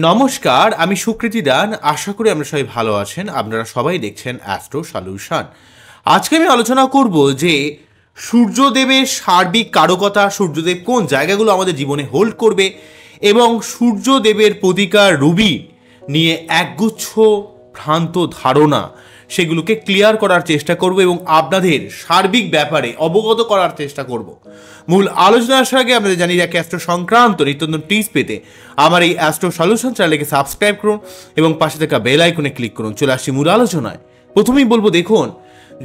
নমস্কার, আমি সুকৃতি দান। আশা করি আমরা সবাই ভালো আছেন। আপনারা সবাই দেখছেন অ্যাস্ট্রো সলিউশন। আজকে আমি আলোচনা করব যে সূর্যদেবের সার্বিক কারকতা, সূর্যদেব কোন জায়গাগুলো আমাদের জীবনে হোল্ড করবে এবং সূর্যদেবের প্রতিকার রবি নিয়ে একগুচ্ছ ভ্রান্ত ধারণা সেগুলোকে ক্লিয়ার করার চেষ্টা করব এবং আপনাদের সার্বিক ব্যাপারে অবগত করার চেষ্টা করব। মূল আলোচনা আসার আগে আপনাদের জানিয়ে রাখি, অ্যাস্ট্রো সংক্রান্ত নিত্য নতুন টিপস পেতে আমার এই অ্যাস্ট্রো সলিউশন চ্যানেলকে সাবস্ক্রাইব করুন এবং পাশে থাকা বেল আইকনে ক্লিক করুন। চলে আসছি মূল আলোচনায়। প্রথমেই বলবো, দেখুন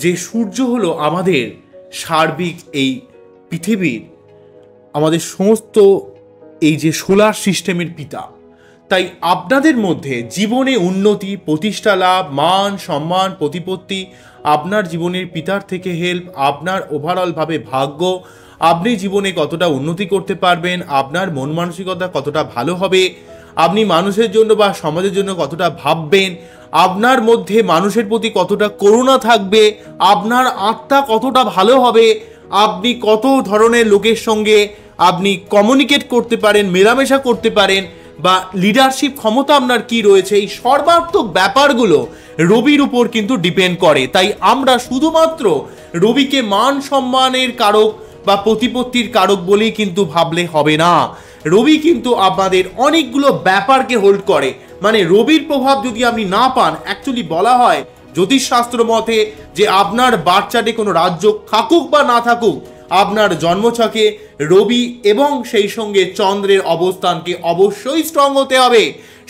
যে সূর্য হলো আমাদের সার্বিক এই পৃথিবীর, আমাদের সমস্ত এই যে সোলার সিস্টেমের পিতা। তাই আপনাদের মধ্যে জীবনে উন্নতি, প্রতিষ্ঠা লাভ, মান সম্মান, প্রতিপত্তি, আপনার জীবনের পিতার থেকে হেল্প, আপনার ওভারঅলভাবে ভাগ্য, আপনি জীবনে কতটা উন্নতি করতে পারবেন, আপনার মন মানসিকতা কতটা ভালো হবে, আপনি মানুষের জন্য বা সমাজের জন্য কতটা ভাববেন, আপনার মধ্যে মানুষের প্রতি কতটা করুণা থাকবে, আপনার আত্মা কতটা ভালো হবে, আপনি কত ধরনের লোকের সঙ্গে আপনি কমিউনিকেট করতে পারেন, মেলামেশা করতে পারেন, বা লিডারশিপ ক্ষমতা আপনার কি রয়েছে, এই সর্বাত্মক ব্যাপারগুলো রবির উপর কিন্তু ডিপেন্ড করে। তাই আমরা শুধুমাত্র রবিকে মান সম্মানের কারক বা প্রতিপত্তির কারক বলেই কিন্তু ভাবলে হবে না। রবি কিন্তু আপনাদের অনেকগুলো ব্যাপারকে হোল্ড করে। মানে রবির প্রভাব যদি আপনি না পান, অ্যাকচুয়ালি বলা হয় জ্যোতিষশাস্ত্র মতে যে আপনার বাচ্চাটি কোনো রাজ্য থাকুক বা না থাকুক, আপনার জন্মছকে রবি এবং সেই সঙ্গে চন্দ্রের অবস্থানকে অবশ্যই স্ট্রং হতে হবে।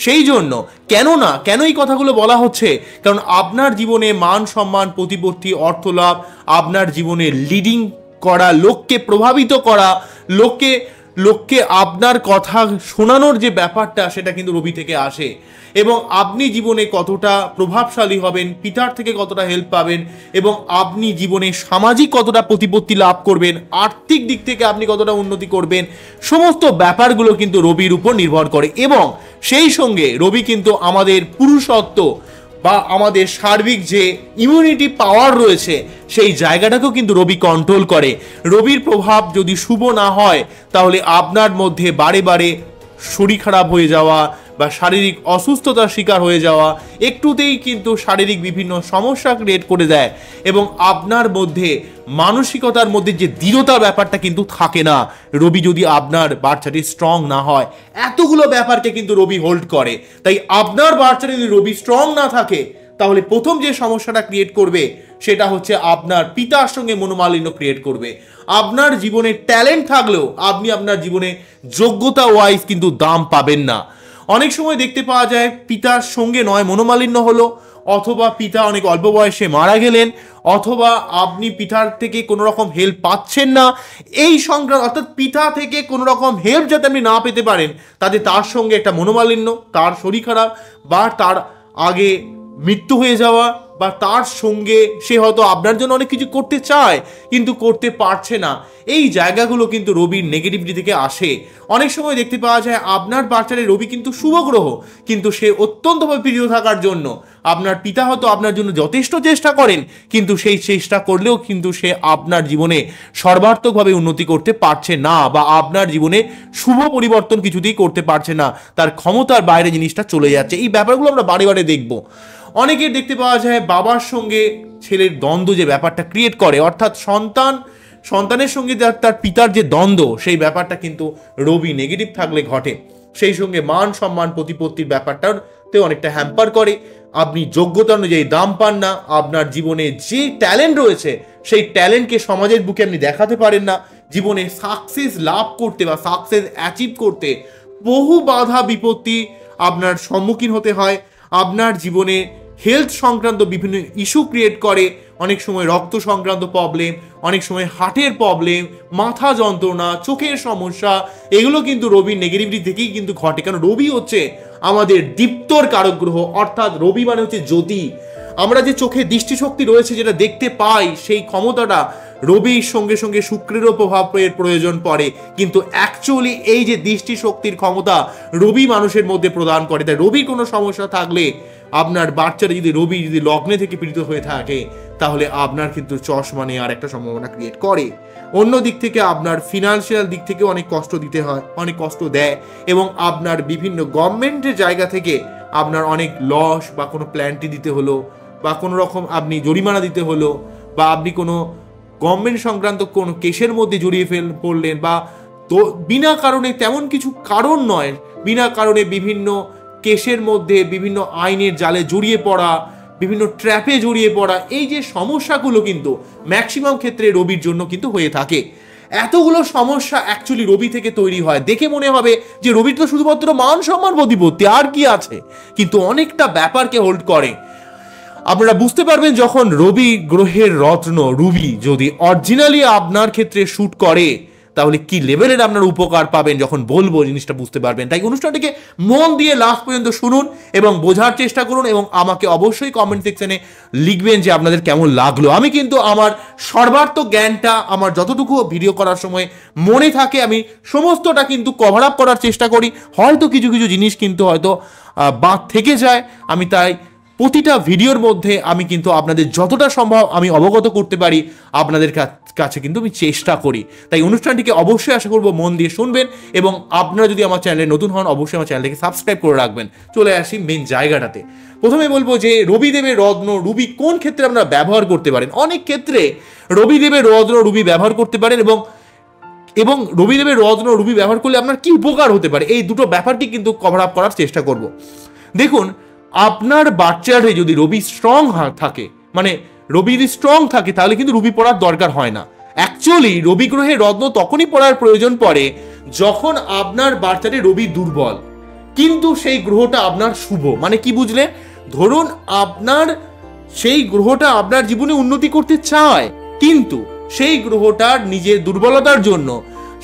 সেই জন্য কেন এই কথাগুলো বলা হচ্ছে, কারণ আপনার জীবনে মান সম্মান, প্রতিপত্তি, অর্থলাভ, আপনার জীবনে লিডিং করা, লোককে প্রভাবিত করা, লোককে আপনার কথা শোনানোর যে ব্যাপারটা, সেটা কিন্তু রবি থেকে আসে। এবং আপনি জীবনে কতটা প্রভাবশালী হবেন, পিতার থেকে কতটা হেল্প পাবেন, এবং আপনি জীবনে সামাজিক কতটা প্রতিপত্তি লাভ করবেন, আর্থিক দিক থেকে আপনি কতটা উন্নতি করবেন, সমস্ত ব্যাপারগুলো কিন্তু রবির উপর নির্ভর করে। এবং সেই সঙ্গে রবি কিন্তু আমাদের পুরুষত্ব বা আমাদের সার্বিক যে ইমিউনিটি পাওয়ার রয়েছে, সেই জায়গাটাকেও কিন্তু রবি কন্ট্রোল করে। রবির প্রভাব যদি শুভ না হয়, তাহলে আপনার মধ্যে বারে বারে শরীর খারাপ হয়ে যাওয়া বা শারীরিক অসুস্থতার শিকার হয়ে যাওয়া, একটুতেই কিন্তু শারীরিক বিভিন্ন সমস্যা ক্রিয়েট করে দেয়। এবং আপনার মধ্যে মানসিকতার মধ্যে যে দৃঢ়তার ব্যাপারটা কিন্তু থাকে না, রবি যদি আপনার বাচ্চাটি স্ট্রং না হয়। এতগুলো ব্যাপারকে কিন্তু রবি হোল্ড করে। তাই আপনার বাচ্চাটি যদি রবি স্ট্রং না থাকে, তাহলে প্রথম যে সমস্যাটা ক্রিয়েট করবে সেটা হচ্ছে আপনার পিতার সঙ্গে মনোমালিন্য ক্রিয়েট করবে। আপনার জীবনে ট্যালেন্ট থাকলেও আপনি আপনার জীবনে যোগ্যতা ওয়াইজ কিন্তু দাম পাবেন না। অনেক সময় দেখতে পাওয়া যায় পিতার সঙ্গে নয় মনোমালিন্য হলো, অথবা পিতা অনেক অল্প বয়সে মারা গেলেন, অথবা আপনি পিতার থেকে কোনো রকম হেল্প পাচ্ছেন না। এই সংক্রান্ত অর্থাৎ পিতা থেকে কোনো রকম হেল্প যাতে আপনি না পেতে পারেন, তাতে তার সঙ্গে একটা মনোমালিন্য, তার শরীর খারাপ, বা তার আগে মৃত্যু হয়ে যাওয়া, বা তার সঙ্গে সে হয়তো আপনার জন্য অনেক কিছু করতে চায় কিন্তু করতে পারছে না, এই জায়গাগুলো কিন্তু রবির নেগেটিভিটি থেকে আসে। অনেক সময় দেখতে পাওয়া যায় আপনার বাচ্চার রবি কিন্তু শুভ গ্রহ, কিন্তু সে অত্যন্তভাবে প্রিয় থাকার জন্য আপনার পিতা হয়তো আপনার জন্য যথেষ্ট চেষ্টা করেন, কিন্তু সেই চেষ্টা করলেও কিন্তু সে আপনার জীবনে সর্বাত্মকভাবে উন্নতি করতে পারছে না, বা আপনার জীবনে শুভ পরিবর্তন কিছুতেই করতে পারছে না, তার ক্ষমতার বাইরে জিনিসটা চলে যাচ্ছে। এই ব্যাপারগুলো আমরা বারে বারে দেখব। অনেকের দেখতে পাওয়া যায় বাবার সঙ্গে ছেলের দ্বন্দ্ব যে ব্যাপারটা ক্রিয়েট করে, অর্থাৎ সন্তানের সঙ্গে তার পিতার যে দ্বন্দ্ব, সেই ব্যাপারটা কিন্তু রবি নেগেটিভ থাকলে ঘটে। সেই সঙ্গে মান সম্মান, প্রতিপত্তির ব্যাপারটাতে অনেকটা হ্যাম্পার করে। আপনি যোগ্যতা অনুযায়ী দাম পান না, আপনার জীবনে যে ট্যালেন্ট রয়েছে সেই ট্যালেন্টকে সমাজের বুকে আপনি দেখাতে পারেন না। জীবনে সাকসেস লাভ করতে বা সাকসেস অ্যাচিভ করতে বহু বাধা বিপত্তি আপনার সম্মুখীন হতে হয়। আপনার জীবনে হেলথ সংক্রান্ত বিভিন্ন ইস্যু ক্রিয়েট করে, অনেক সময় রক্ত সংক্রান্ত প্রবলেম, অনেক সময় হার্টের প্রবলেম, মাথা যন্ত্রণা, চোখের সমস্যা, এগুলো কিন্তু রবির নেগেটিভিটি থেকেই কিন্তু ঘটে। কারণ রবি হচ্ছে আমাদের দীপ্তর কারক গ্রহ, অর্থাৎ রবি মানে হচ্ছে জ্যোতি। আমরা যে চোখে দৃষ্টিশক্তি রয়েছে, যেটা দেখতে পাই, সেই ক্ষমতাটা রবির সঙ্গে সঙ্গে শুক্রেরও প্রভাবের প্রয়োজন পড়ে, কিন্তু অ্যাকচুয়ালি এই যে দৃষ্টিশক্তির ক্ষমতা রবি মানুষের মধ্যে প্রদান করে। তাই রবির কোনো সমস্যা থাকলে, আপনার বাচ্চারা যদি রবি লগ্নে থেকে পীড়িত হয়ে থাকে, তাহলে আপনার কিন্তু চশমা নেওয়ার একটা সম্ভাবনা ক্রিয়েট করে। অন্য দিক থেকে আপনার ফিনান্সিয়াল দিক থেকে অনেক কষ্ট দিতে হয়, অনেক কষ্ট দেয়, এবং আপনার বিভিন্ন গভর্নমেন্টের জায়গা থেকে আপনার অনেক লস বা কোনো প্ল্যান্টি দিতে হলো, বা কোনো রকম আপনি জরিমানা দিতে হলো, বা আপনি কোনো গভর্নমেন্ট সংক্রান্ত কোনো কেসের মধ্যে জড়িয়ে পড়লেন, বা তো বিনা কারণে, তেমন কিছু কারণ নয়, বিনা কারণে বিভিন্ন কেসের মধ্যে বিভিন্ন আইনের জালে জড়িয়ে পড়া, বিভিন্ন ট্র্যাপে জড়িয়ে পড়া, এই যে সমস্যাগুলো কিন্তু ম্যাক্সিমাম ক্ষেত্রে রবির জন্য কিন্তু হয়ে থাকে। এতগুলো সমস্যা অ্যাকচুয়ালি রবি থেকে তৈরি হয়। দেখে মনে হবে যে রবির তো শুধুমাত্র মান সম্মান প্রতিপত্তি, আর কি আছে, কিন্তু অনেকটা ব্যাপারকে হোল্ড করে। আপনারা বুঝতে পারবেন যখন রবি গ্রহের রত্ন রুবি যদি অরিজিনালি আপনার ক্ষেত্রে শ্যুট করে, তাহলে কি লেভেলের আপনার উপকার পাবেন যখন বলবো, জিনিসটা বুঝতে পারবেন। তাই অনুষ্ঠানটিকে মন দিয়ে লাস্ট পর্যন্ত শুনুন এবং বোঝার চেষ্টা করুন, এবং আমাকে অবশ্যই কমেন্ট সেকশনে লিখবেন যে আপনাদের কেমন লাগলো। আমি কিন্তু আমার সর্বাত্মক জ্ঞানটা আমার যতটুকু ভিডিও করার সময় মনে থাকে, আমি সমস্তটা কিন্তু কভার আপ করার চেষ্টা করি। হয়তো কিছু কিছু জিনিস কিন্তু হয়তো বাদ থেকে যায়, আমি তাই প্রতিটা ভিডিওর মধ্যে আমি কিন্তু আপনাদের যতটা সম্ভব আমি অবগত করতে পারি আপনাদের কাছে কিন্তু আমি চেষ্টা করি। তাই অনুষ্ঠানটিকে অবশ্যই আশা করব মন দিয়ে শুনবেন, এবং আপনারা যদি আমার চ্যানেলে নতুন হন অবশ্যই আমার চ্যানেলটিকে সাবস্ক্রাইব করে রাখবেন। চলে আসি মেন জায়গাটাতে। প্রথমে বলবো যে রবিদেবের রত্ন রুবি কোন ক্ষেত্রে আপনারা ব্যবহার করতে পারেন। অনেক ক্ষেত্রে রবিদেবের রত্ন রুবি ব্যবহার করতে পারেন, এবং রবিদেবের রত্ন রুবি ব্যবহার করলে আপনার কি উপকার হতে পারে, এই দুটো ব্যাপারটি কিন্তু কভার আপ করার চেষ্টা করব। দেখুন, আপনার বাচ্চারে যদি রবি স্ট্রং থাকে, মানে রবি যদি স্ট্রং থাকে, তাহলে কিন্তু রবি পড়ার দরকার হয় না। অ্যাকচুয়ালি রবি গ্রহের রত্ন তখনই পড়ার প্রয়োজন পড়ে যখন আপনার বাচ্চারে রবি দুর্বল, কিন্তু সেই গ্রহটা আপনার শুভ। মানে কি বুঝলেন? ধরুন আপনার সেই গ্রহটা আপনার জীবনে উন্নতি করতে চায়, কিন্তু সেই গ্রহটার নিজের দুর্বলতার জন্য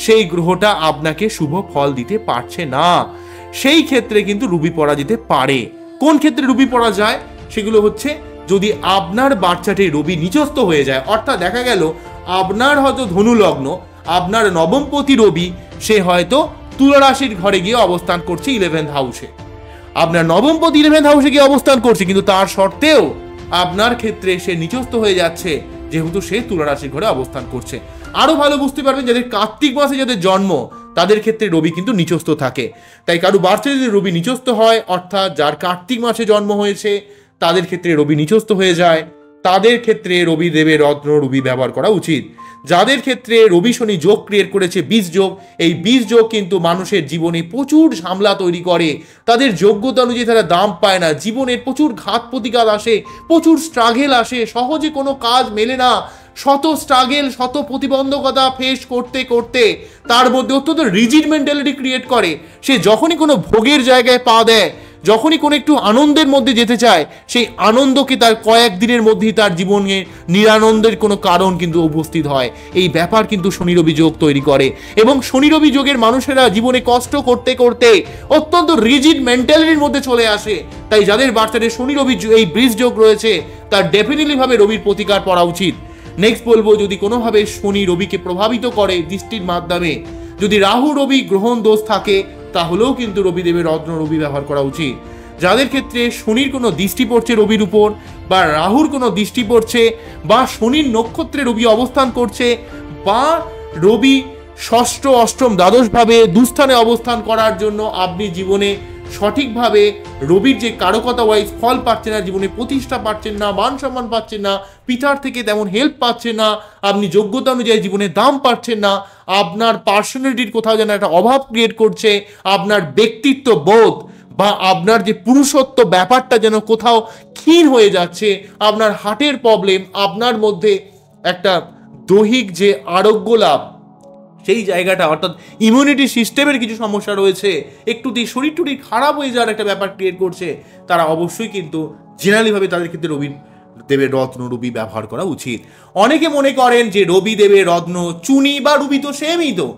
সেই গ্রহটা আপনাকে শুভ ফল দিতে পারছে না। সেই ক্ষেত্রে কিন্তু রবি পড়া যেতে পারে। কোন ক্ষেত্রে রবি পড়া যায়? সেগুলো হচ্ছে যদি আপনার বাচ্চাটি রবি নিচস্থ হয়ে যায়, অর্থাৎ দেখা গেল আপনার হয়তো ধনু লগ্ন, আপনার নবমপতি রবি সে হয়তো তুলা রাশির ঘরে গিয়ে অবস্থান করছে 11th হাউসে, আপনার নবমপতি 11th হাউসে গিয়ে অবস্থান করছে, কিন্তু তার সত্ত্বেও আপনার ক্ষেত্রে সে নিচস্থ হয়ে যাচ্ছে যেহেতু সে তুলা রাশির ঘরে অবস্থান করছে। আরো ভালো বুঝতে পারবেন যাদের কার্তিক মাসে যাদের জন্ম, তাদের ক্ষেত্রে রবি কিন্তু নিচস্থ থাকে। তাই কারো বাচ্চা যদি রবি নিচস্থ হয়, অর্থাৎ যার কার্তিক মাসে জন্ম হয়েছে তাদের ক্ষেত্রে রবি নিচস্থ হয়ে যায়, তাদের ক্ষেত্রে রবি দেবের রত্ন রবি ব্যবহার করা উচিত। যাদের ক্ষেত্রে রবি শনি যোগ ক্রিয়েট করেছে, বীজ যোগ, এই বীজ যোগ কিন্তু মানুষের জীবনে প্রচুর ঝামেলা তৈরি করে। তাদের যোগ্যতা অনুযায়ী তারা দাম পায় না, জীবনের প্রচুর ঘাত প্রতিঘাত আসে, প্রচুর স্ট্রাগেল আসে, সহজে কোনো কাজ মেলে না। শত স্ট্রাগেল, শত প্রতিবন্ধকতা ফেস করতে করতে তার মধ্যে অত্যন্ত রিজিড মেন্টালিটি ক্রিয়েট করে। সে যখনই কোনো ভোগের জায়গায় পা দেয়, যখনই কোনো একটু আনন্দের মধ্যে যেতে চায়, সেই আনন্দকে তার কয়েকদিনের মধ্যেই তার জীবনে নিরানন্দের কোনো কারণ কিন্তু উপস্থিত হয়। এই ব্যাপার কিন্তু শনি রবি যোগ তৈরি করে, এবং শনি রবি যোগের মানুষেরা জীবনে কষ্ট করতে করতে অত্যন্ত রিজিড মেন্টালিটির মধ্যে চলে আসে। তাই যাদের বাচ্চাদের শনি রবি এই বীজ যোগ রয়েছে, তার ডেফিনেটলি ভাবে রবির প্রতিকার পড়া উচিত। নেক্সট বলবো, যদি কোনোভাবে শনি রবিকে প্রভাবিত করে দৃষ্টির মাধ্যমে, যদি রাহু রবি গ্রহণ দোষ থাকে, তাহলেও কিন্তু রবিদেবের রত্ন রবি ব্যবহার করা উচিত। যাদের ক্ষেত্রে শনির কোনো দৃষ্টি পড়ছে রবির উপর, বা রাহুর কোনো দৃষ্টি পড়ছে, বা শনির নক্ষত্রে রবি অবস্থান করছে, বা রবি ষষ্ঠ অষ্টম দ্বাদশ ভাবে দুস্থানে অবস্থান করার জন্য আপনি জীবনে সঠিকভাবে রবির যে কারকতা ওয়াইজ ফল পাচ্ছেন না, জীবনে প্রতিষ্ঠা পাচ্ছেন না, মান সম্মান পাচ্ছেন না, পিতার থেকে তেমন হেল্প পাচ্ছেন না, আপনি যোগ্যতা অনুযায়ী জীবনে দাম পাচ্ছেন না, আপনার পার্সোনালিটির কোথাও যেন একটা অভাব ক্রিয়েট করছে, আপনার ব্যক্তিত্ব বোধ বা আপনার যে পুরুষত্ব ব্যাপারটা যেন কোথাও ক্ষীণ হয়ে যাচ্ছে, আপনার হার্টের প্রবলেম, আপনার মধ্যে একটা দৈহিক যে আরোগ্য লাভ সেই জায়গাটা, অর্থাৎ ইমিউনিটি সিস্টেমের কিছু সমস্যা রয়েছে, একটুতেই শরীর টুরি খারাপ হয়ে যাওয়ার একটা ব্যাপার ক্রিয়েট করছে, তারা অবশ্যই কিন্তু জেনারেলিভাবে তাদের ক্ষেত্রে রবি দেবের রত্ন রবি ব্যবহার করা উচিত। অনেকে মনে করেন যে রবি দেবের রত্ন চুনি বা রুবি তো সেমই, তো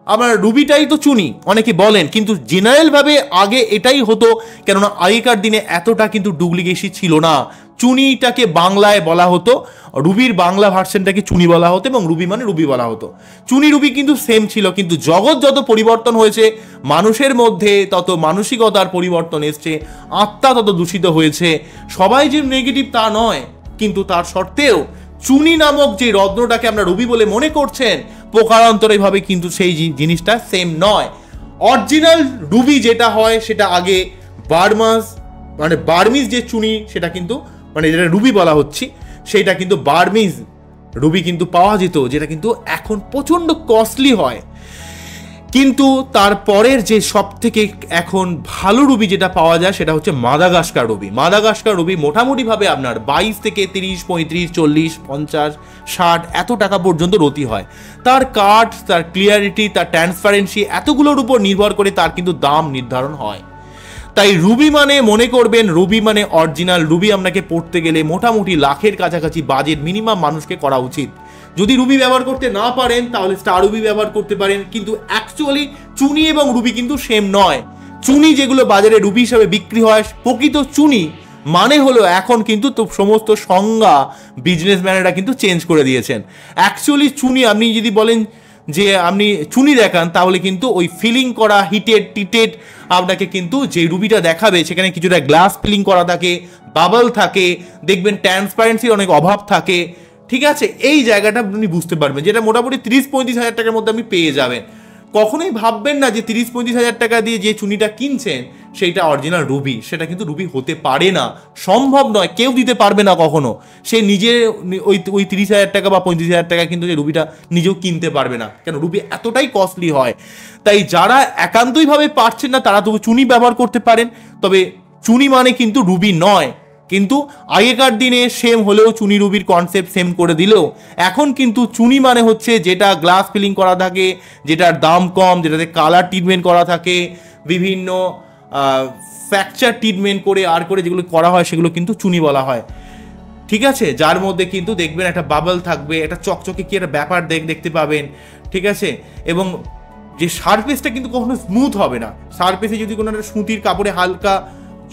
আমার রুবিটাই তো চুনি অনেকে বলেন, কিন্তু জেনারেলভাবে আগে এটাই হতো, কেননা আগেকার দিনে এতটা কিন্তু ডুপ্লিকেসি ছিল না। চুনিটাকে বাংলায় বলা হতো, রুবির বাংলা ভার্সনটাকে চুনি বলা হতো, এবং রুবি মানে রুবি বলা হতো। চুনি রুবি কিন্তু সেম ছিল, কিন্তু জগৎ যত পরিবর্তন হয়েছে, মানুষের মধ্যে তত মানসিকতার পরিবর্তন এসছে, আত্মা তত দূষিত হয়েছে। সবাই যে নেগেটিভ তা নয়, কিন্তু তার সত্ত্বেও চুনি নামক যে রত্নটাকে আমরা রুবি বলে মনে করছেন, প্রকারান্তরিভাবে কিন্তু সেই জিনিসটা সেম নয়। অরিজিনাল রুবি যেটা হয় সেটা আগে বার্মিজ যে চুনি সেটা কিন্তু যেটা রুবি বলা হচ্ছে সেইটা কিন্তু বার্মিজ রুবি কিন্তু পাওয়া যেত, যেটা কিন্তু এখন প্রচণ্ড কস্টলি হয়। কিন্তু তারপরের যে সব থেকে এখন ভালো রুবি যেটা পাওয়া যায় সেটা হচ্ছে মাদাগাস্কার রুবি। মাদাগাস্কার রুবি মোটামুটিভাবে আপনার 22 থেকে 30, 35, 40, 50, 60 এত টাকা পর্যন্ত রতি হয়। তার কাঠ, তার ক্লিয়ারিটি, তার ট্রান্সপারেন্সি এতগুলোর উপর নির্ভর করে তার কিন্তু দাম নির্ধারণ হয়। তাই রুবি মানে মনে করবেন, রুবি মানে অরিজিনাল রুবি আপনাকে পড়তে গেলে মোটামুটি লাখের কাছাকাছি বাজেট মিনিমাম মানুষকে করা উচিত। যদি রুবি ব্যবহার করতে না পারেন তাহলে স্টার রুবি ব্যবহার করতে পারেন, কিন্তু অ্যাকচুয়ালি চুনি এবং রুবি কিন্তু সেম নয়। চুনি যেগুলো বাজারে রুবি হিসাবে বিক্রি হয়, প্রকৃত চুনি মানে হলো এখন কিন্তু তো সমস্ত সংজ্ঞা বিজনেসম্যানেরা কিন্তু চেঞ্জ করে দিয়েছেন। অ্যাকচুয়ালি চুনি আপনি যদি বলেন যে আপনি চুনি দেখান তাহলে কিন্তু ওই ফিলিং করা টিটেড আপনাকে কিন্তু যে রুবিটা দেখাবে সেখানে কিছুটা গ্লাস ফিলিং করা থাকে, বাবল থাকে, দেখবেন ট্রান্সপারেন্সির অনেক অভাব থাকে। ঠিক আছে, এই জায়গাটা আপনি বুঝতে পারবেন, যেটা মোটামুটি 30-35 হাজার টাকার মধ্যে আপনি পেয়ে যাবেন। কখনোই ভাববেন না যে 30-35 হাজার টাকা দিয়ে যে চুনিটা কিনছেন সেইটা অরিজিনাল রুবি। সেটা কিন্তু রুবি হতে পারে না, সম্ভব নয়, কেউ দিতে পারবে না কখনো। সে নিজে ওই 30 হাজার টাকা বা 35 হাজার টাকা কিন্তু যে রুবিটা নিজেও কিনতে পারবে না, কেন রুবি এতটাই কস্টলি হয়। তাই যারা একান্তইভাবে পারছেন না তারা তবু চুনি ব্যবহার করতে পারেন, তবে চুনি মানে কিন্তু রুবি নয়। কিন্তু আগেকার দিনে সেম হলেও চুনি রুবির কনসেপ্ট সেম করে দিলেও এখন কিন্তু চুনি মানে হচ্ছে যেটা গ্লাস ফিলিং করা থাকে, যেটার দাম কম, যেটাতে কালার ট্রিটমেন্ট করা থাকে, বিভিন্ন ফ্র্যাকচার ট্রিটমেন্ট করে যেগুলো করা হয় সেগুলো কিন্তু চুনি বলা হয়। ঠিক আছে, যার মধ্যে কিন্তু দেখবেন একটা বাবল থাকবে, একটা চকচকে কি একটা ব্যাপার দেখতে পাবেন। ঠিক আছে, এবং যে সারফেসটা কিন্তু কখনো স্মুথ হবে না। সারফেসে যদি কোনো একটা সুতির কাপড়ে হালকা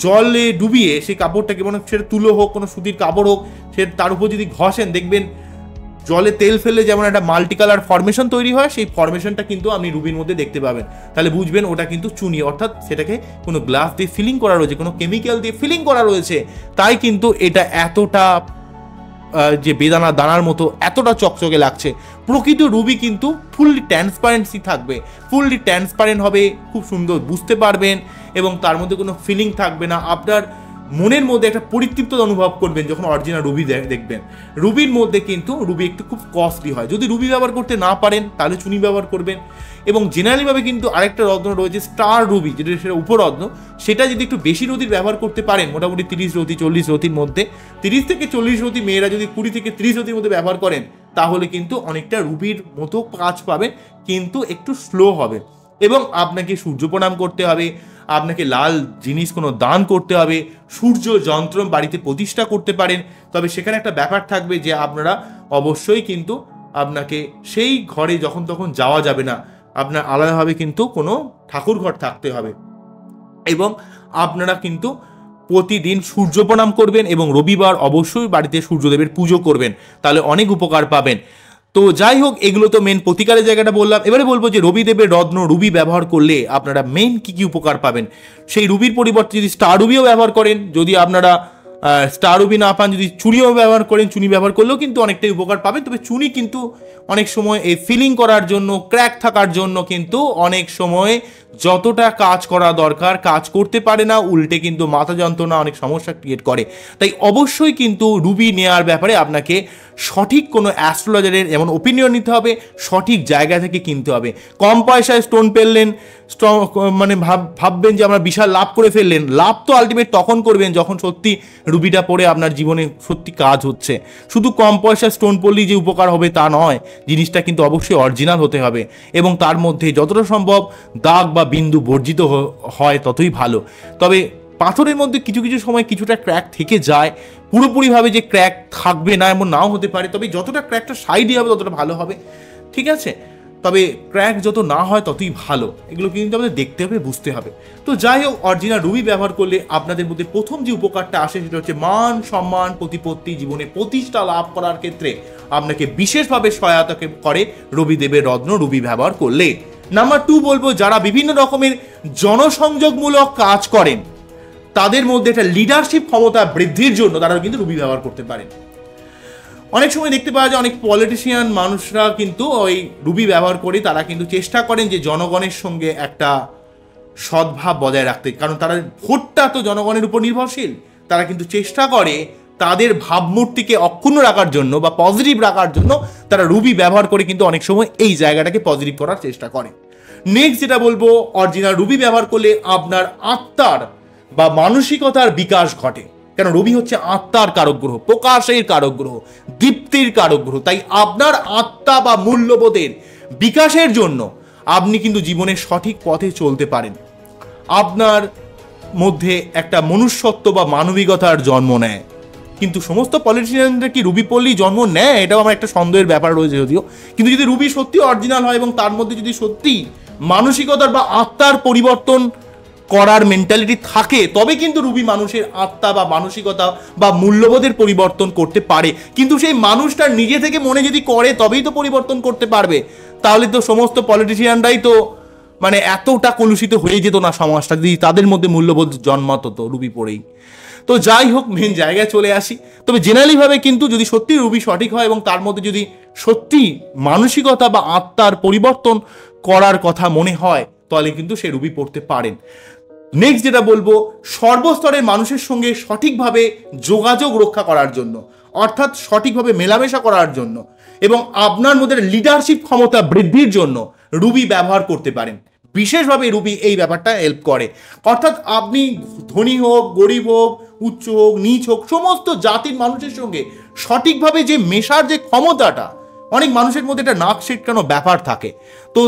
জলে ডুবিয়ে সেই কাপড়টাকে সেটা তুলো হোক, কোনো সুতির কাপড় হোক, সে তার উপর যদি ঘষেন দেখবেন জলে তেল ফেলে যেমন একটা মাল্টি কালার ফরমেশন তৈরি হয়, সেই ফরমেশনটা কিন্তু আপনি রুবির মধ্যে দেখতে পাবেন। তাহলে বুঝবেন ওটা কিন্তু চুনি, অর্থাৎ সেটাকে কোনো গ্লাস দিয়ে ফিলিং করা রয়েছে, কোনো কেমিক্যাল দিয়ে ফিলিং করা রয়েছে। তাই কিন্তু এটা এতটা যে বেদানা দানার মতো এতটা চকচকে লাগছে। প্রকৃত রুবি কিন্তু ফুললি ট্রান্সপারেন্সি থাকবে, ফুললি ট্রান্সপারেন্ট হবে, খুব সুন্দর বুঝতে পারবেন এবং তার মধ্যে কোনো ফিলিং থাকবে না। আপনার মনের মধ্যে একটা পরিতৃপ্ত অনুভব করবেন যখন অরিজিনাল রুবি দেখবেন। রুবির মধ্যে কিন্তু রুবি একটু খুব কস্টলি হয়। যদি রুবি ব্যবহার করতে না পারেন তাহলে চুনি ব্যবহার করবেন। এবং জেনারেলিভাবে কিন্তু আরেকটা রত্ন রয়েছে স্টার রুবি, যেটা সেটা উপরত্ন, সেটা যদি একটু বেশি রতির ব্যবহার করতে পারেন, মোটামুটি 30 রতি 40 রতির মধ্যে, 30 থেকে 40 রতি, মেয়েরা যদি 20 থেকে 30 রতির মধ্যে ব্যবহার করেন তাহলে কিন্তু অনেকটা রুবির মতো কাজ পাবেন, কিন্তু একটু স্লো হবে। এবং আপনাকে সূর্য প্রণাম করতে হবে, আপনাকে লাল জিনিস কোনো দান করতে হবে, সূর্য যন্ত্র বাড়িতে প্রতিষ্ঠা করতে পারেন। তবে সেখানে একটা ব্যাপার থাকবে যে আপনারা অবশ্যই কিন্তু আপনাকে সেই ঘরে যখন তখন যাওয়া যাবে না, আপনার আলাদাভাবে কিন্তু কোনো ঠাকুর ঘর থাকতে হবে। এবং আপনারা কিন্তু প্রতিদিন সূর্য প্রণাম করবেন এবং রবিবার অবশ্যই বাড়িতে সূর্যদেবের পুজো করবেন, তাহলে অনেক উপকার পাবেন। তো যাই হোক, এগুলো তো মেন প্রতিকারের জায়গাটা বললাম। এবারে বলবো যে রবিদেবের রত্ন রুবি ব্যবহার করলে আপনারা মেন কি কি উপকার পাবেন। সেই রুবির পরিবর্তে যদি স্টার রুবিও ব্যবহার করেন, যদি আপনারা স্টার রুবি না পান, যদি চুনিও ব্যবহার করেন, চুনি ব্যবহার করলেও কিন্তু অনেকটাই উপকার পাবেন। তবে চুনি কিন্তু অনেক সময় এই ফিলিং করার জন্য, ক্র্যাক থাকার জন্য কিন্তু অনেক সময় যতটা কাজ করা দরকার কাজ করতে পারে না, উল্টে কিন্তু মাথা যন্ত্রণা, অনেক সমস্যা ক্রিয়েট করে। তাই অবশ্যই কিন্তু রুবি নেওয়ার ব্যাপারে আপনাকে সঠিক কোনো অ্যাস্ট্রোলজারের এমন ওপিনিয়ন নিতে হবে, সঠিক জায়গা থেকে কিনতে হবে। কম পয়সায় স্টোন পেলেন, ভাববেন যে আমরা বিশাল লাভ করে ফেললেন। লাভ তো আলটিমেট তখন করবেন যখন সত্যি রুবিটা পরে আপনার জীবনে সত্যি কাজ হচ্ছে। শুধু কম পয়সা স্টোন পড়লেই যে উপকার হবে তা নয়, জিনিসটা কিন্তু অবশ্যই অরিজিনাল হতে হবে এবং তার মধ্যে যতটা সম্ভব দাগ বা বিন্দু বর্জিত হয় ততই ভালো। তবে পাথরের মধ্যে কিছু কিছু সময় কিছুটা ক্র্যাক থেকে যায়, পুরোপুরিভাবে যে ক্র্যাক থাকবে না এমন নাও হতে পারে, তবে যতটা ক্র্যাকটা সাইডই হবে ততটা ভালো হবে। ঠিক আছে, তবে ক্র্যাক যত না হয় ততই ভালো। এগুলো কিন্তু আমাদের দেখতে হবে, বুঝতে হবে। তো যাই হোক, অরিজিনাল রুবি ব্যবহার করলে আপনাদের মধ্যে প্রথম যে উপকারটা আসে সেটা হচ্ছে মান সম্মান, প্রতিপত্তি, জীবনে প্রতিষ্ঠা লাভ করার ক্ষেত্রে আপনাকে বিশেষভাবে সহায়তা করে রবিদেবের রত্ন রুবি ব্যবহার করলে। নাম্বার 2 বলবো, যারা বিভিন্ন রকমের জনসংযোগমূলক কাজ করেন তাদের মধ্যে একটা লিডারশিপ ক্ষমতা বৃদ্ধির জন্য তারা কিন্তু রুবি ব্যবহার করতে পারেন। অনেক সময় দেখতে পাওয়া যায় অনেক পলিটিশিয়ান মানুষরা কিন্তু ওই রুবি ব্যবহার করে তারা কিন্তু চেষ্টা করেন যে জনগণের সঙ্গে একটা সদ্ভাব বজায় রাখতে, কারণ তারা ভোটটা তো জনগণের উপর নির্ভরশীল। তারা কিন্তু চেষ্টা করে তাদের ভাবমূর্তিকে অক্ষুণ্ণ রাখার জন্য বা পজিটিভ রাখার জন্য তারা রুবি ব্যবহার করে কিন্তু অনেক সময় এই জায়গাটাকে পজিটিভ করার চেষ্টা করে। নেক্সট যেটা বলবো, অরিজিনাল রুবি ব্যবহার করলে আপনার আত্মার বা মানসিকতার বিকাশ ঘটে। কেন, রবি হচ্ছে আত্মার কারক গ্রহ, প্রকাশের কারক গ্রহ, দীপ্তির কারক গ্রহ। তাই আপনার আত্মা বা মূল্যবোধের বিকাশের জন্য আপনি কিন্তু জীবনের সঠিক পথে চলতে পারেন। আপনার মধ্যে একটা মনুষ্যত্ব বা মানবিকতার জন্ম নেয়। কিন্তু সমস্ত পলিটিশিয়ানরা কি রুবি পড়লেই জন্ম নেয়, এটাও আমার একটা সন্দেহের ব্যাপার রয়েছে যদিও। কিন্তু যদি রুবি সত্যি অরিজিনাল হয় এবং তার মধ্যে যদি সত্যি মানসিকতার বা আত্মার পরিবর্তন করার মেন্টালিটি থাকে, তবে কিন্তু রুবি মানুষের আত্মা বা মানসিকতা বা মূল্যবোধের পরিবর্তন করতে পারে। কিন্তু সেই মানুষটা নিজে থেকে মনে যদি করে তবেই তো পরিবর্তন করতে পারবে। তাহলে তো সমস্ত পলিটিশিয়ানরাই তো মানে এতটা কলুষিত হয়ে যেত না সমাজটা, যদি তাদের মধ্যে মূল্যবোধ জন্মাতো তো রুবি পড়েই। তো যাই হোক, মেন জায়গায় চলে আসি। তবে জেনারেলিভাবে কিন্তু যদি সত্যি রুবি সঠিক হয় এবং তার মধ্যে যদি সত্যি মানসিকতা বা আত্মার পরিবর্তন করার কথা মনে হয়, তাহলে কিন্তু সে রুবি পড়তে পারেন। নেক্সট যেটা বলবো, সর্বস্তরের মানুষের সঙ্গে সঠিকভাবে যোগাযোগ রক্ষা করার জন্য, অর্থাৎ সঠিকভাবে মেলামেশা করার জন্য এবং আপনার মধ্যে লিডারশিপ ক্ষমতা বৃদ্ধির জন্য রুবি ব্যবহার করতে পারেন। বিশেষভাবে রুবি এই ব্যাপারটা হেল্প করে। অর্থাৎ আপনি ধনী হোক, গরিব হোক, উচ্চ হোক, নীচ হোক, সমস্ত জাতির মানুষের সঙ্গে সঠিকভাবে যে মেশার যে ক্ষমতাটা, অনেক মানুষের মধ্যে একটা নাক সেটকানো ব্যাপার থাকে, তো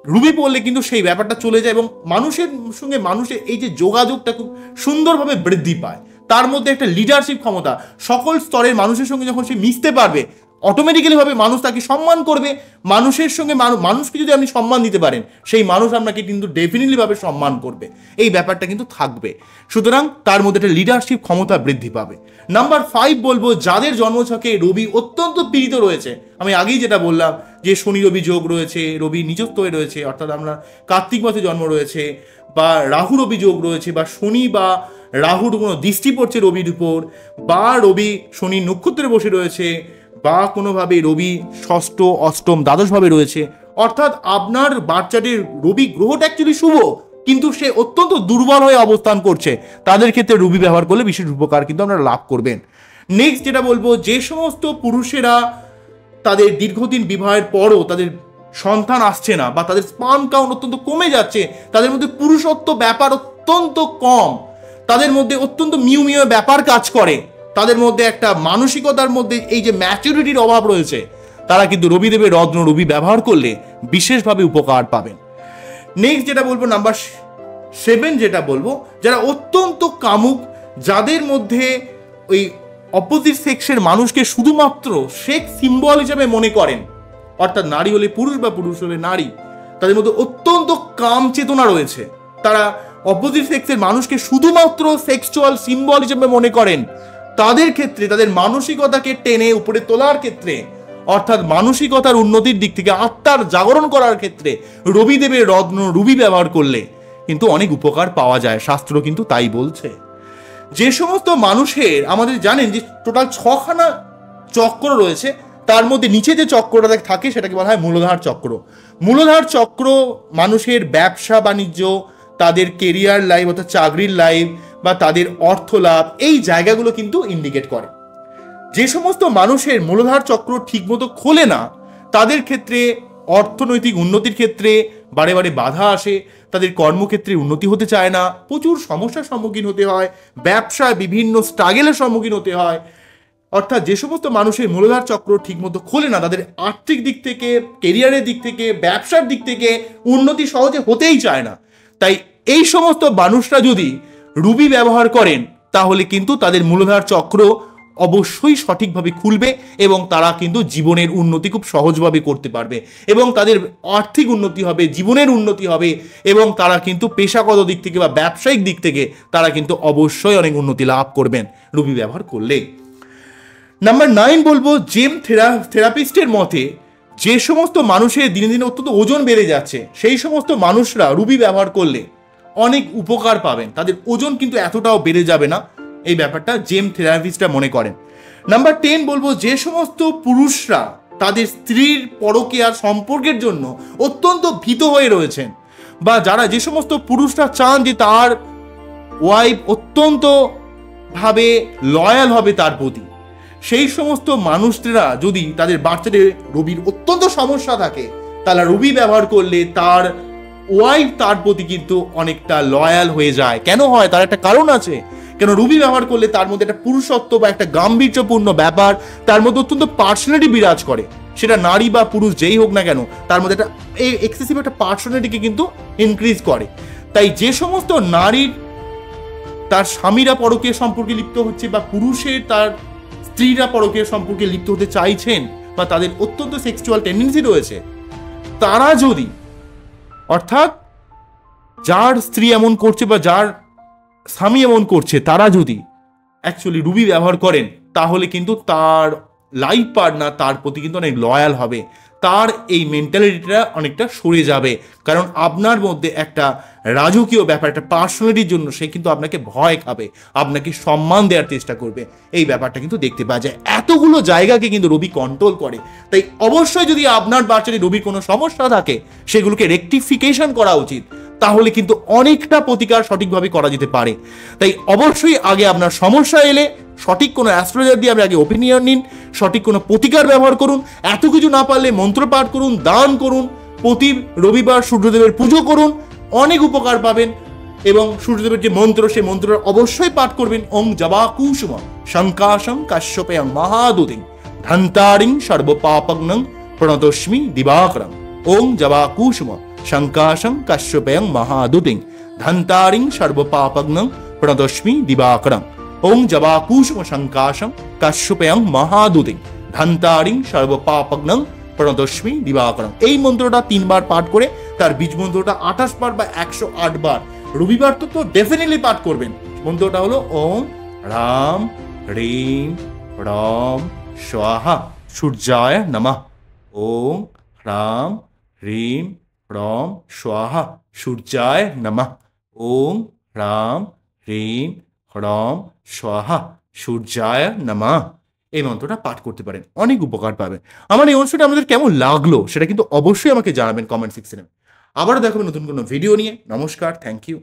রুবি পড়লে কিন্তু সেই ব্যাপারটা চলে যায় এবং মানুষের সঙ্গে মানুষের এই যে যোগাযোগটা খুব সুন্দরভাবে বৃদ্ধি পায়। তার মধ্যে একটা লিডারশিপ ক্ষমতা, সকল স্তরের মানুষের সঙ্গে যখন সে মিশতে পারবে, অটোমেটিক্যালি ভাবে মানুষ তাকে সম্মান করবে। মানুষের সঙ্গে মানুষকে যদি আপনি সম্মান দিতে পারেন, সেই মানুষ আপনাকে কিন্তু ডেফিনেটলি ভাবে সম্মান করবে। এই ব্যাপারটা কিন্তু থাকবে। সুতরাং তার মধ্যে একটা লিডারশিপ ক্ষমতা বৃদ্ধি পাবে। নাম্বার 5 বলবো, যাদের জন্মছকে রবি অত্যন্ত পীড়িত রয়েছে, আমি আগেই যেটা বললাম যে শনি রবি যোগ রয়েছে, রবি নিজত্ব হয়ে রয়েছে, অর্থাৎ আমরা কার্তিক মাসে জন্ম রয়েছে, বা রাহু রবি যোগ রয়েছে, বা শনি বা রাহুর কোনো দৃষ্টি পড়ছে রবির উপর, বা রবি শনি নক্ষত্রে বসে রয়েছে, বা কোনোভাবে রবি ষষ্ঠ, অষ্টম, দ্বাদশভাবে রয়েছে, অর্থাৎ আপনার বাচ্চাটির রবি গ্রহটা অ্যাকচুয়ালি শুভ কিন্তু সে অত্যন্ত দুর্বল হয়ে অবস্থান করছে, তাদের ক্ষেত্রে রবি ব্যবহার করলে বিশেষ উপকার কিন্তু আপনারা লাভ করবেন। নেক্সট যেটা বলবো, যে সমস্ত পুরুষেরা তাদের দীর্ঘদিন বিবাহের পরও তাদের সন্তান আসছে না বা তাদের স্পার্ম কাউন্ট অত্যন্ত কমে যাচ্ছে, তাদের মধ্যে পুরুষত্ব ব্যাপার অত্যন্ত কম, তাদের মধ্যে অত্যন্ত মিউ ব্যাপার কাজ করে, তাদের মধ্যে একটা মানসিকতার মধ্যে এই যে ম্যাচুরিটির অভাব রয়েছে, তারা কিন্তু রবিদেবের রত্ন রবি ব্যবহার করলে বিশেষভাবে উপকার পাবেন। নেক্সট যেটা বলবো, নাম্বার 7 যেটা বলবো, যারা অত্যন্ত কামুক, যাদের মধ্যে ওই অপোজিট সেক্সের মানুষকে শুধুমাত্র সেক্স সিম্বল হিসেবে মনে করেন, অর্থাৎ নারী হলে পুরুষ বা পুরুষ হলে নারী, তাদের মধ্যে অত্যন্ত কাম চেতনা রয়েছে, তারা অপোজিট সেক্সের মানুষকে শুধুমাত্র সেক্সুয়াল সিম্বল হিসেবে মনে করেন, তাদের ক্ষেত্রে তাদের মানসিকতাকে টেনে উপরে তোলার ক্ষেত্রে, অর্থাৎ মানসিকতার উন্নতির দিক থেকে আত্মার জাগরণ করার ক্ষেত্রে রবিদেবের রত্ন রুবি ব্যবহার করলে কিন্তু অনেক উপকার পাওয়া যায়। শাস্ত্র কিন্তু তাই বলছে। যে সমস্ত মানুষের, আমাদের জানেন যে টোটাল 6খানা চক্র রয়েছে, তার মধ্যে নিচে যে চক্রটা থাকে সেটাকে বলা হয় মূলধার চক্র। মূলধার চক্র মানুষের ব্যবসা বাণিজ্য, তাদের কেরিয়ার লাইফ অর্থাৎ চাকরির লাইফ বা তাদের অর্থ লাভ, এই জায়গাগুলো কিন্তু ইন্ডিকেট করে। যে সমস্ত মানুষের মূলধার চক্র ঠিকমতো খোলে না, তাদের ক্ষেত্রে অর্থনৈতিক উন্নতির ক্ষেত্রে বারে বারে বাধা আসে, তাদের কর্মক্ষেত্রে উন্নতি হতে চায় না, প্রচুর সমস্যার সম্মুখীন হতে হয়, ব্যবসায় বিভিন্ন স্ট্রাগেলের সম্মুখীন হতে হয়। অর্থাৎ যে সমস্ত মানুষের মূলধার চক্র ঠিকমতো খোলে না, তাদের আর্থিক দিক থেকে, কেরিয়ারের দিক থেকে, ব্যবসার দিক থেকে উন্নতি সহজে হতেই চায় না। তাই এই সমস্ত মানুষরা যদি রুবি ব্যবহার করেন, তাহলে কিন্তু তাদের মূলধার চক্র অবশ্যই সঠিকভাবে খুলবে এবং তারা কিন্তু জীবনের উন্নতি খুব সহজভাবে করতে পারবে এবং তাদের আর্থিক উন্নতি হবে, জীবনের উন্নতি হবে এবং তারা কিন্তু পেশাগত দিক থেকে বা ব্যবসায়িক দিক থেকে তারা কিন্তু অবশ্যই অনেক উন্নতি লাভ করবেন রুবি ব্যবহার করলে। নাম্বার 9 বলবো, জেম থেরাপিস্টের মতে যে সমস্ত মানুষের দিনে দিনে অত্যন্ত ওজন বেড়ে যাচ্ছে, সেই সমস্ত মানুষরা রুবি ব্যবহার করলে অনেক উপকার পাবেন, তাদের ওজন কিন্তু এতটাও বেড়ে যাবে না, এই ব্যাপারটা জেম থেরাপিস্টরা মনে করেন। নাম্বার 10 বলবো, যে সমস্ত পুরুষরা তাদের স্ত্রীর পরকীয়ার সম্পর্কের জন্য অত্যন্ত ভীত হয়ে রয়েছেন, বা যারা যে সমস্ত পুরুষরা চান যে তার ওয়াইফ অত্যন্ত ভাবে লয়াল হবে তার প্রতি, সেই সমস্ত মানুষরা যদি তাদের বাচ্চাদের রবির অত্যন্ত সমস্যা থাকে, তারা রবি ব্যবহার করলে তার ওয়াইফ তার প্রতি কিন্তু অনেকটা লয়াল হয়ে যায়। কেন হয়? তার একটা কারণ আছে। কেন রবি ব্যবহার করলে তার মধ্যে একটা পুরুষত্ব বা একটা গাম্ভীর্যপূর্ণ ব্যাপার, তার মধ্যে অত্যন্ত পার্সোনালিটি বিরাজ করে, সেটা নারী বা পুরুষ যেই হোক না কেন, তার মধ্যে একটা এক্সেসিভ একটা পার্সোনালিটিকে কিন্তু ইনক্রিজ করে। তাই যে সমস্ত নারীর তার স্বামীরা পরকীয়া সম্পর্কে লিপ্ত হচ্ছে, বা পুরুষের তার স্ত্রীরা পরকীয়া সম্পর্কে লিপ্ত হতে চাইছেন, বা তাদের অত্যন্ত সেক্সুয়াল টেন্ডেন্সি রয়েছে, তারা যদি, অর্থাৎ যার স্ত্রী এমন করছে বা যার স্বামী এমন করছে, তারা যদি অ্যাকচুয়ালি রুবি ব্যবহার করেন, তাহলে কিন্তু তার লাইফ পার্টনার তার প্রতি কিন্তু অনেক লয়াল হবে, তার এই মেন্টালিটিটা অনেকটা সরে যাবে। কারণ আপনার মধ্যে একটা রাজকীয় ব্যাপার, একটা পার্সোনালিটির জন্য সে কিন্তু আপনাকে ভয় খাবে, আপনাকে সম্মান দেওয়ার চেষ্টা করবে। এই ব্যাপারটা কিন্তু দেখতে পাওয়া যায়। এতগুলো জায়গাকে কিন্তু রবি কন্ট্রোল করে। তাই অবশ্যই যদি আপনার বাচ্চাটি রবির কোনো সমস্যা থাকে, সেগুলোকে রেকটিফিকেশন করা উচিত, তাহলে কিন্তু অনেকটা প্রতিকার সঠিকভাবে করা যেতে পারে। তাই অবশ্যই আগে আপনার সমস্যা এলে সঠিক কোনো অ্যাস্ট্রোলজার দিয়ে আপনি আগে ওপিনিয়ন নিন, সঠিক কোনো প্রতিকার ব্যবহার করুন। এত কিছু না পারলে মন্ত্রপাঠ করুন, দান করুন, প্রতি রবিবার সূর্যদেবের পুজো করুন, অনেক উপকার পাবেন। এবং সূর্যদেবের যে মন্ত্র, সেই মন্ত্রটা অবশ্যই পাঠ করবেন। ওং জবা কুসুম শঙ্কাশং কাশ্যপেয়ং মহাদুতিং ধন্তারিং সর্বপাপগ্নং প্রণতস্মি দিবাকরং। ওং জবা কুসুম শঙ্কাশং কাশ্যপেয়ং মহাদুতিং ধন্তারিং সর্বপাপগ্নং প্রণতস্মি দিবাকরং। ওং জবা কুসুম শঙ্কাশং কাশ্যপেয়ং মহাদুতিং ধন্তারিং সর্বপাপগ্নং প্রণতস্মি দিবাকরং। এই মন্ত্রটা 3 বার পাঠ করে তার বীজ মন্ত্রটা 28 বার বা 108 বার রবিবার তো ডেফিনেটলি পাঠ করবেন। মন্ত্রটা হলো ওম রাম হ্রিম রম স্বাহা সূর্যায় নমঃ। ওম রাম হ্রিম রম স্বাহা সূর্যায় নমঃ। ওম রাম হ্রিম রম স্বাহা সূর্যায় নমঃ। এই মন্ত্রটা পাঠ করতে পারেন, অনেক উপকার পাবেন। আমার এই অনুষ্ঠানটা আমাদের কেমন লাগলো সেটা কিন্তু অবশ্যই আমাকে জানাবেন কমেন্ট সেকশনে। আবারও দেখাবেন নতুন কোনো ভিডিও নিয়ে। নমস্কার, থ্যাংক ইউ।